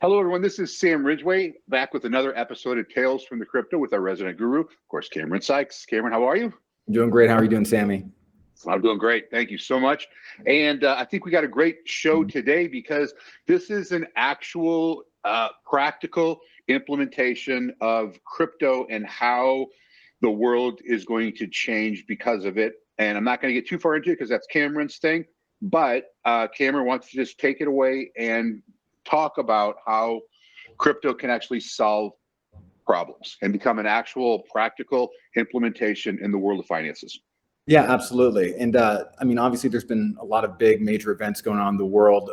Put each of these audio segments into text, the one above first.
Hello, everyone. This is Sam Ridgway back with another episode of Tales from the Crypto with our resident guru, of course, Cameron Sykes. Cameron, how are you? Doing great. How are you doing, Sammy? I'm doing great. Thank you so much. And I think we got a great show today because this is an actual practical implementation of crypto and how the world is going to change because of it. And I'm not going to get too far into it because that's Cameron's thing. But Cameron wants to just take it away and talk about how crypto can actually solve problems and become an actual practical implementation in the world of finances. Yeah, absolutely. And I mean, obviously, there's been a lot of big major events going on in the world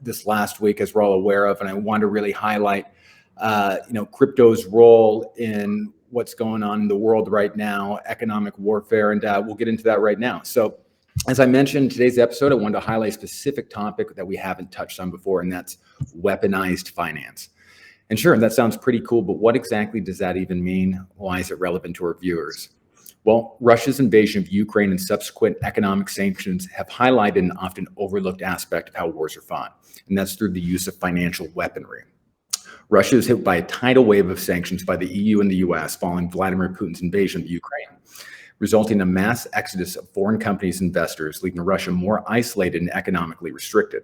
this last week, as we're all aware of. And I want to really highlight, crypto's role in what's going on in the world right now, economic warfare, and we'll get into that right now. So, as I mentioned in today's episode, I wanted to highlight a specific topic that we haven't touched on before, and that's weaponized finance. And sure, that sounds pretty cool, but what exactly does that even mean? Why is it relevant to our viewers? Well, Russia's invasion of Ukraine and subsequent economic sanctions have highlighted an often overlooked aspect of how wars are fought, and that's through the use of financial weaponry. Russia is hit by a tidal wave of sanctions by the EU and the US following Vladimir Putin's invasion of Ukraine, resulting in a mass exodus of foreign companies and investors, leaving Russia more isolated and economically restricted.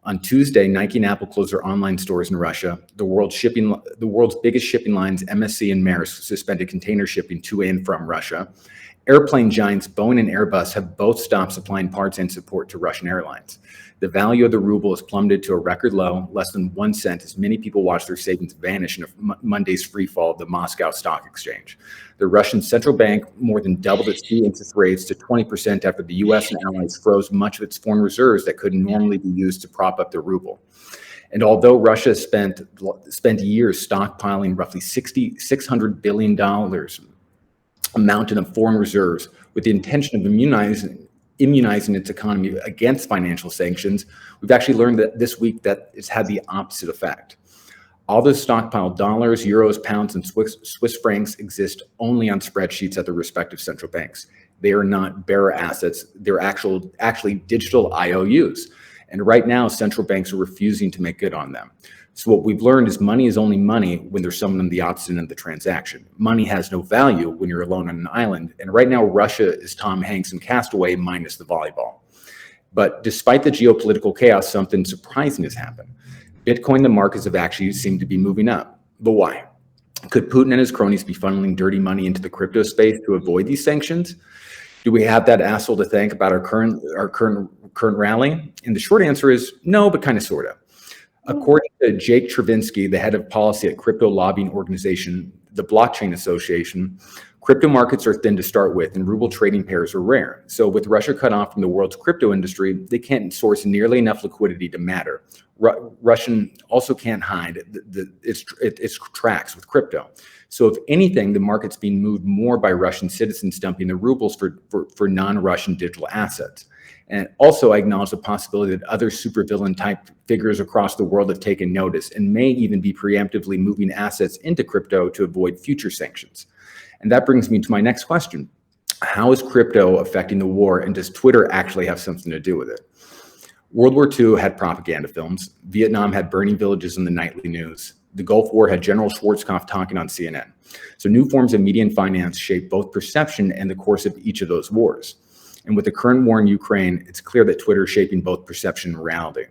On Tuesday, Nike and Apple closed their online stores in Russia. The world's biggest shipping lines, MSC and Maersk, suspended container shipping to and from Russia. Airplane giants Boeing and Airbus have both stopped supplying parts and support to Russian airlines. The value of the ruble has plummeted to a record low, less than 1 cent, as many people watch their savings vanish in Monday's free fall of the Moscow Stock Exchange. The Russian central bank more than doubled its key interest rates to 20% after the U.S. and allies froze much of its foreign reserves that could normally be used to prop up the ruble. And although Russia spent years stockpiling roughly $600 billion mountain of foreign reserves with the intention of immunizing its economy against financial sanctions, we've actually learned that this week that it's had the opposite effect. All those stockpiled dollars, euros, pounds, and Swiss francs exist only on spreadsheets at their respective central banks. They are not bearer assets. They're actually digital IOUs. And right now, central banks are refusing to make good on them. So what we've learned is money is only money when there's someone on the opposite end of the transaction. Money has no value when you're alone on an island. And right now, Russia is Tom Hanks in Castaway minus the volleyball. But despite the geopolitical chaos, something surprising has happened. Bitcoin, the markets have actually seemed to be moving up. But why? Could Putin and his cronies be funneling dirty money into the crypto space to avoid these sanctions? Do we have that asshole to thank about our current rally? And the short answer is no, but kind of, sort of. According to Jake Chervinsky, the head of policy at crypto lobbying organization, the Blockchain Association, crypto markets are thin to start with, and ruble trading pairs are rare. So with Russia cut off from the world's crypto industry, they can't source nearly enough liquidity to matter. Russian also can't hide its tracks with crypto. So if anything, the market's being moved more by Russian citizens dumping the rubles for non-Russian digital assets. And also, I acknowledge the possibility that other supervillain type figures across the world have taken notice and may even be preemptively moving assets into crypto to avoid future sanctions. And that brings me to my next question. How is crypto affecting the war, and does Twitter actually have something to do with it? World War II had propaganda films. Vietnam had burning villages in the nightly news. The Gulf War had General Schwarzkopf talking on CNN. So new forms of media and finance shape both perception and the course of each of those wars. And with the current war in Ukraine, it's clear that Twitter is shaping both perception and reality.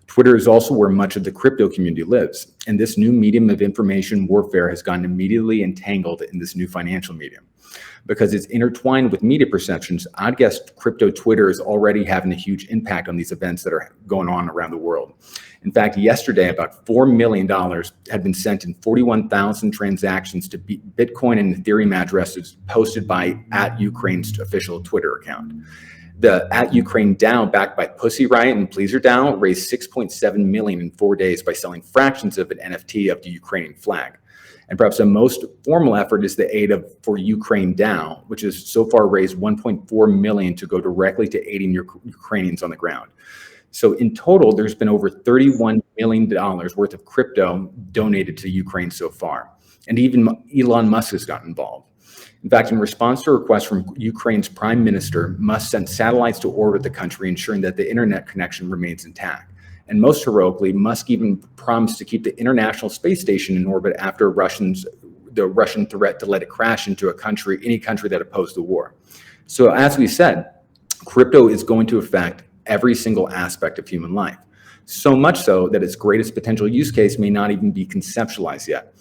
Twitter is also where much of the crypto community lives. And this new medium of information warfare has gotten immediately entangled in this new financial medium. Because it's intertwined with media perceptions, I'd guess crypto Twitter is already having a huge impact on these events that are going on around the world. In fact, yesterday, about $4 million had been sent in 41,000 transactions to Bitcoin and Ethereum addresses posted by @Ukraine's official Twitter account. The @Ukraine DAO, backed by Pussy Riot and Pleaser DAO, raised $6.7 million in 4 days by selling fractions of an NFT of the Ukrainian flag. And perhaps the most formal effort is the Aid for Ukraine DAO, which has so far raised $1.4 million to go directly to aiding Ukrainians on the ground. So in total, there's been over $31 million worth of crypto donated to Ukraine so far. And even Elon Musk has gotten involved. In fact, in response to a request from Ukraine's prime minister, Musk sent satellites to orbit the country, ensuring that the internet connection remains intact. And most heroically, Musk even promised to keep the International Space Station in orbit after the Russian threat to let it crash into any country that opposed the war. So as we said, crypto is going to affect every single aspect of human life. So much so that its greatest potential use case may not even be conceptualized yet.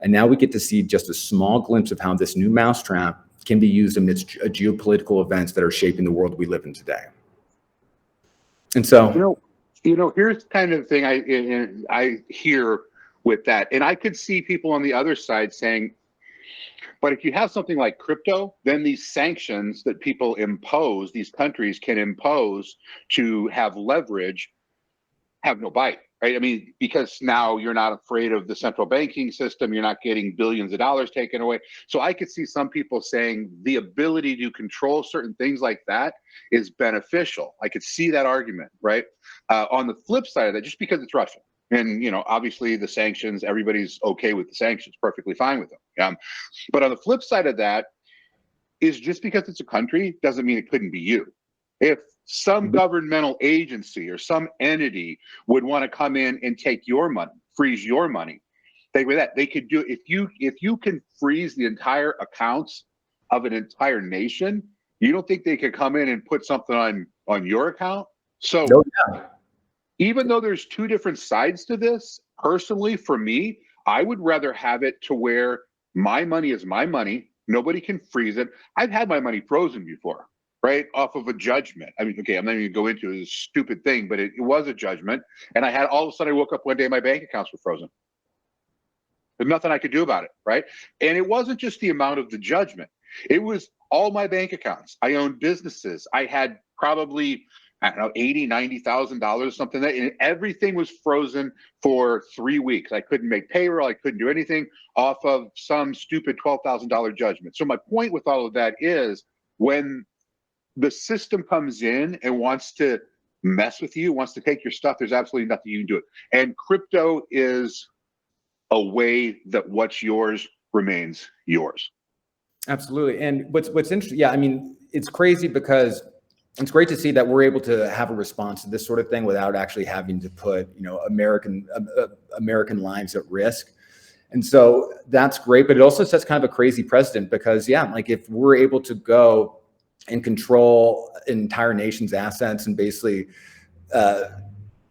And now we get to see just a small glimpse of how this new mousetrap can be used amidst geopolitical events that are shaping the world we live in today. And so, here's kind of the thing I hear with that, and I could see people on the other side saying, but if you have something like crypto, then these sanctions that people impose, these countries can impose to have leverage, have no bite, right? I mean, because now you're not afraid of the central banking system, you're not getting billions of dollars taken away. So I could see some people saying the ability to control certain things like that is beneficial. I could see that argument, right? On the flip side of that, just because it's Russia, and obviously the sanctions, everybody's okay with the sanctions, perfectly fine with them. But on the flip side of that is just because it's a country doesn't mean it couldn't be you. If some governmental agency or some entity would want to come in and take your money, freeze your money, they could do it. If you can freeze the entire accounts of an entire nation, you don't think they could come in and put something on your account? So even though there's two different sides to this, personally, for me, I would rather have it to where my money is my money. Nobody can freeze it. I've had my money frozen before, right? Off of a judgment. I mean, okay, I'm not even going to go into it. It's a stupid thing, but it was a judgment. And all of a sudden I woke up one day, my bank accounts were frozen. There's nothing I could do about it, right? And it wasn't just the amount of the judgment. It was all my bank accounts. I owned businesses. I had probably, I don't know, $80,000, $90,000, something like that, and everything was frozen for 3 weeks. I couldn't make payroll. I couldn't do anything off of some stupid $12,000 judgment. So my point with all of that is when the system comes in and wants to mess with you, wants to take your stuff, there's absolutely nothing you can do. And crypto is a way that what's yours remains yours. Absolutely. And what's interesting, I mean, it's crazy because it's great to see that we're able to have a response to this sort of thing without actually having to put, American lives at risk. And so that's great, but it also sets kind of a crazy precedent because, like if we're able to go and control an entire nation's assets and basically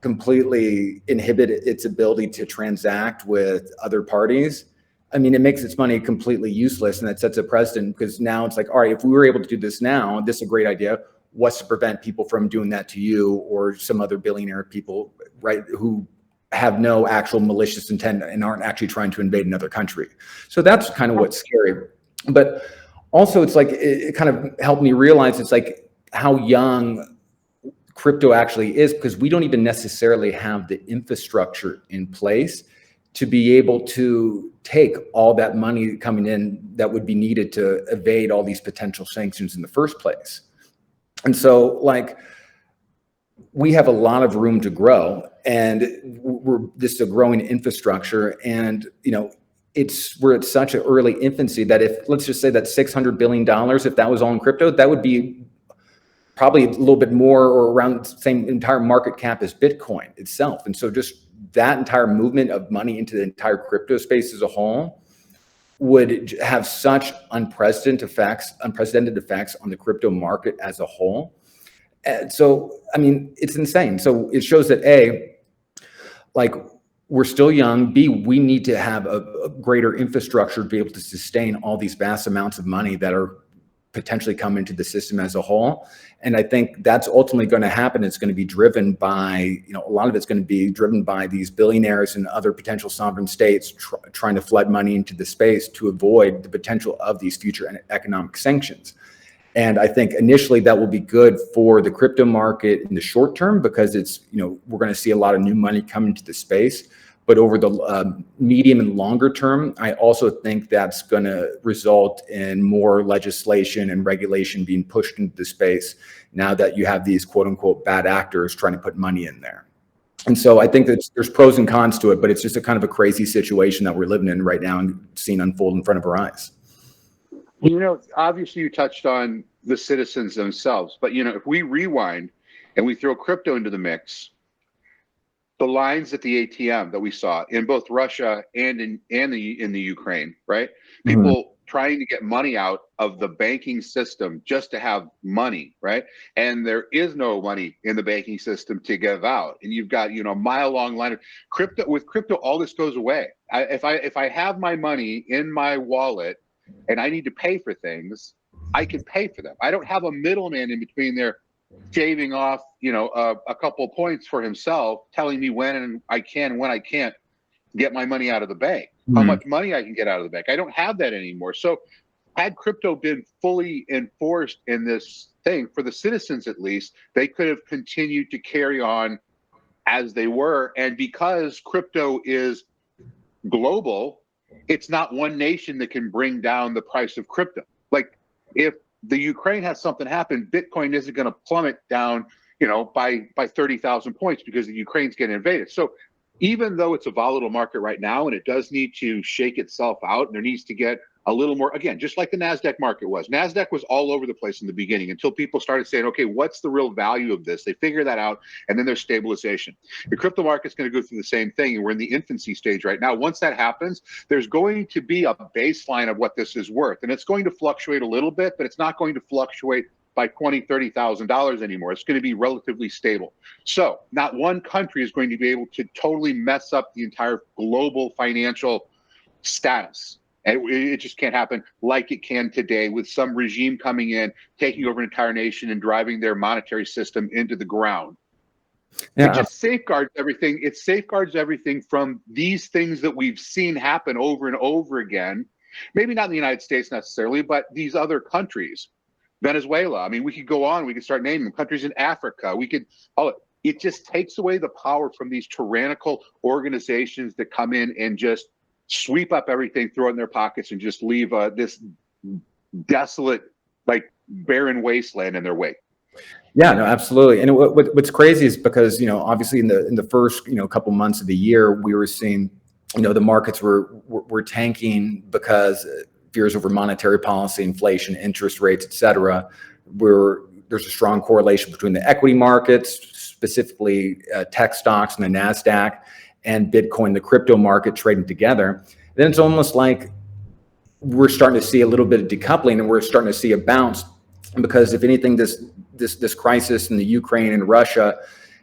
completely inhibit its ability to transact with other parties, I mean, it makes its money completely useless, and that sets a precedent because now it's like, all right, if we were able to do this now, this is a great idea. What's to prevent people from doing that to you or some other billionaire people, right, who have no actual malicious intent and aren't actually trying to invade another country? So that's kind of what's scary. But also, it's like it kind of helped me realize it's like how young crypto actually is because we don't even necessarily have the infrastructure in place to be able to take all that money coming in that would be needed to evade all these potential sanctions in the first place. And so, like, we have a lot of room to grow, and this is a growing infrastructure. And, we're at such an early infancy that if, let's just say that $600 billion, if that was all in crypto, that would be probably a little bit more or around the same entire market cap as Bitcoin itself. And so just that entire movement of money into the entire crypto space as a whole would have such unprecedented effects on the crypto market as a whole. And so, I mean, it's insane. So it shows that A, like, we're still young. B, we need to have a greater infrastructure to be able to sustain all these vast amounts of money that are potentially come into the system as a whole. And I think that's ultimately going to happen. It's going to be driven by, a lot of it's going to be driven by these billionaires and other potential sovereign states trying to flood money into the space to avoid the potential of these future economic sanctions. And I think initially that will be good for the crypto market in the short term because it's, we're going to see a lot of new money come into the space. But over the medium and longer term, I also think that's going to result in more legislation and regulation being pushed into the space now that you have these quote unquote bad actors trying to put money in there. And so I think that there's pros and cons to it, but it's just a kind of a crazy situation that we're living in right now and seeing unfold in front of our eyes. Obviously you touched on the citizens themselves, but if we rewind and we throw crypto into the mix, the lines at the ATM that we saw in both Russia and in the Ukraine, right? People trying to get money out of the banking system just to have money, right? And there is no money in the banking system to give out. And you've got, a mile long line of crypto. With crypto, all this goes away. If I have my money in my wallet and I need to pay for things, I can pay for them. I don't have a middleman in between there shaving off, a couple points for himself, telling me when I can and when I can't get my money out of the bank, how much money I can get out of the bank. I don't have that anymore. So had crypto been fully enforced in this thing, for the citizens at least, they could have continued to carry on as they were. And because crypto is global, it's not one nation that can bring down the price of crypto. Like if the Ukraine has something happen, Bitcoin isn't going to plummet down, by 30,000 points because the Ukraine's getting invaded. So even though it's a volatile market right now and it does need to shake itself out, and there needs to get a little more, again, just like the NASDAQ market was. NASDAQ was all over the place in the beginning until people started saying, okay, what's the real value of this? They figure that out, and then there's stabilization. The crypto market's going to go through the same thing, and we're in the infancy stage right now. Once that happens, there's going to be a baseline of what this is worth, and it's going to fluctuate a little bit, but it's not going to fluctuate by $20,000, $30,000 anymore. It's going to be relatively stable. So not one country is going to be able to totally mess up the entire global financial status. And it just can't happen like it can today with some regime coming in, taking over an entire nation and driving their monetary system into the ground. Yeah. It just safeguards everything. It safeguards everything from these things that we've seen happen over and over again. Maybe not in the United States necessarily, but these other countries. Venezuela. I mean, we could go on. We could start naming them. Countries in Africa. It just takes away the power from these tyrannical organizations that come in and just sweep up everything, throw it in their pockets, and just leave this desolate, like barren wasteland in their wake. Yeah, no, absolutely. And what's crazy is because, obviously in the first, couple months of the year, we were seeing, the markets were tanking because fears over monetary policy, inflation, interest rates, et cetera. There's a strong correlation between the equity markets, specifically tech stocks and the NASDAQ, and Bitcoin, the crypto market, trading together. Then it's almost like we're starting to see a little bit of decoupling, and we're starting to see a bounce, because if anything, this crisis in the Ukraine and Russia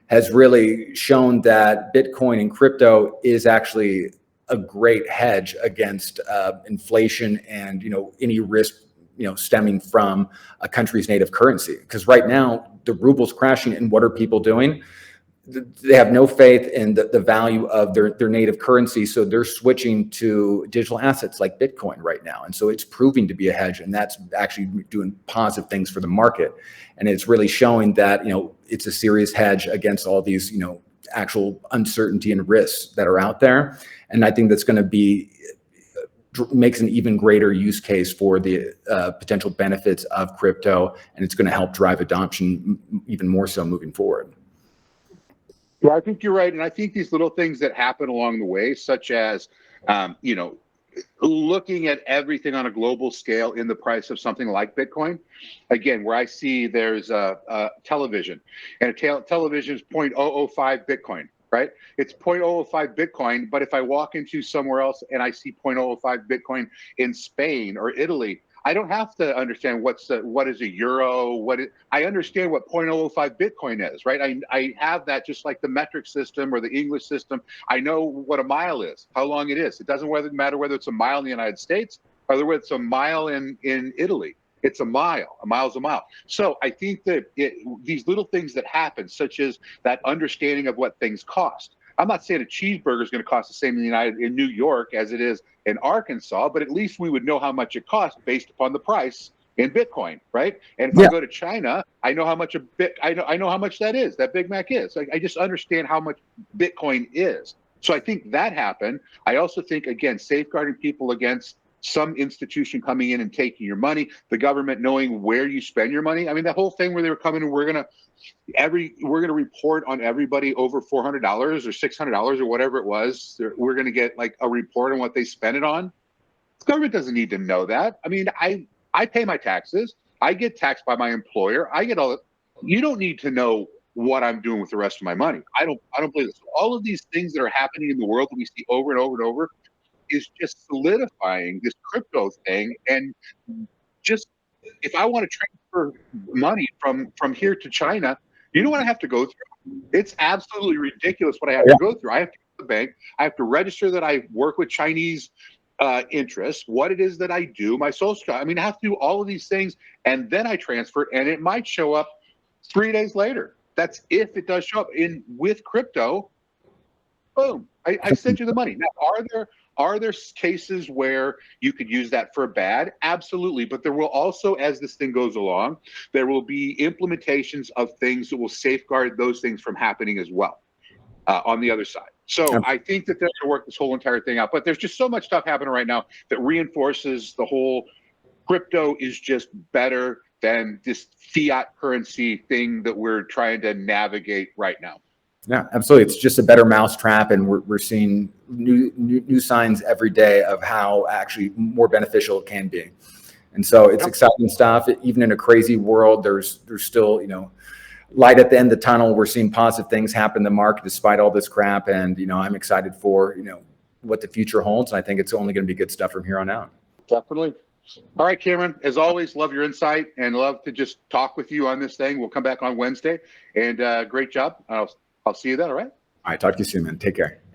has really shown that Bitcoin and crypto is actually a great hedge against inflation and any risk stemming from a country's native currency. Because right now the ruble's crashing, and what are people doing? They have no faith in the value of their native currency, so they're switching to digital assets like Bitcoin right now. And so it's proving to be a hedge, and that's actually doing positive things for the market. And it's really showing that it's a serious hedge against all these actual uncertainty and risks that are out there. And I think that's going to makes an even greater use case for the potential benefits of crypto, and it's going to help drive adoption even more so moving forward. Yeah, I think you're right. And I think these little things that happen along the way, such as, looking at everything on a global scale in the price of something like Bitcoin, again, where I see there's a television, and television is 0.005 Bitcoin, right? It's 0.005 Bitcoin, but if I walk into somewhere else and I see 0.005 Bitcoin in Spain or Italy, I don't have to understand what is a euro, I understand what 0.005 Bitcoin is, right? I have that just like the metric system or the English system. I know what a mile is, how long it is. It doesn't matter whether it's a mile in the United States or whether it's a mile in Italy. It's a mile. A mile's a mile. So I think that these little things that happen, such as that understanding of what things cost. I'm not saying a cheeseburger is going to cost the same in New York as it is in Arkansas, but at least we would know how much it costs based upon the price in Bitcoin, right? And if I go to China, I know how much I know how much that is. That Big Mac is. I just understand how much Bitcoin is. So I think that happened. I also think, again, safeguarding people against some institution coming in and taking your money, the government knowing where you spend your money. I mean, the whole thing where they were coming and we're gonna report on everybody over $400 or $600 or whatever it was. We're gonna get like a report on what they spent it on. The government doesn't need to know that. I mean, I pay my taxes. I get taxed by my employer. I get all. You don't need to know what I'm doing with the rest of my money. I don't believe this. All of these things that are happening in the world that we see over and over and over is just solidifying this crypto thing. And just, if I want to transfer money from here to China, you know what I have to go through? It's absolutely ridiculous what I have to go through. I have to go to the bank. I have to register that I work with Chinese interests, what it is that I do, my social. I mean, I have to do all of these things, and then I transfer, and it might show up 3 days later. That's if it does show up. In with crypto, boom, I sent you the money. Now, are there cases where you could use that for bad? Absolutely. But there will also, as this thing goes along, there will be implementations of things that will safeguard those things from happening as well on the other side. So I think that they're going to work this whole entire thing out. But there's just so much stuff happening right now that reinforces the whole crypto is just better than this fiat currency thing that we're trying to navigate right now. Yeah, absolutely. It's just a better mousetrap, and we're seeing new signs every day of how actually more beneficial it can be. And so it's exciting stuff. Even in a crazy world, there's still, light at the end of the tunnel. We're seeing positive things happen in the market despite all this crap. And, I'm excited for, what the future holds. And I think it's only going to be good stuff from here on out. Definitely. All right, Cameron, as always, love your insight and love to just talk with you on this thing. We'll come back on Wednesday, and great job. I'll see you then. All right. All right. Talk to you soon, man. Take care.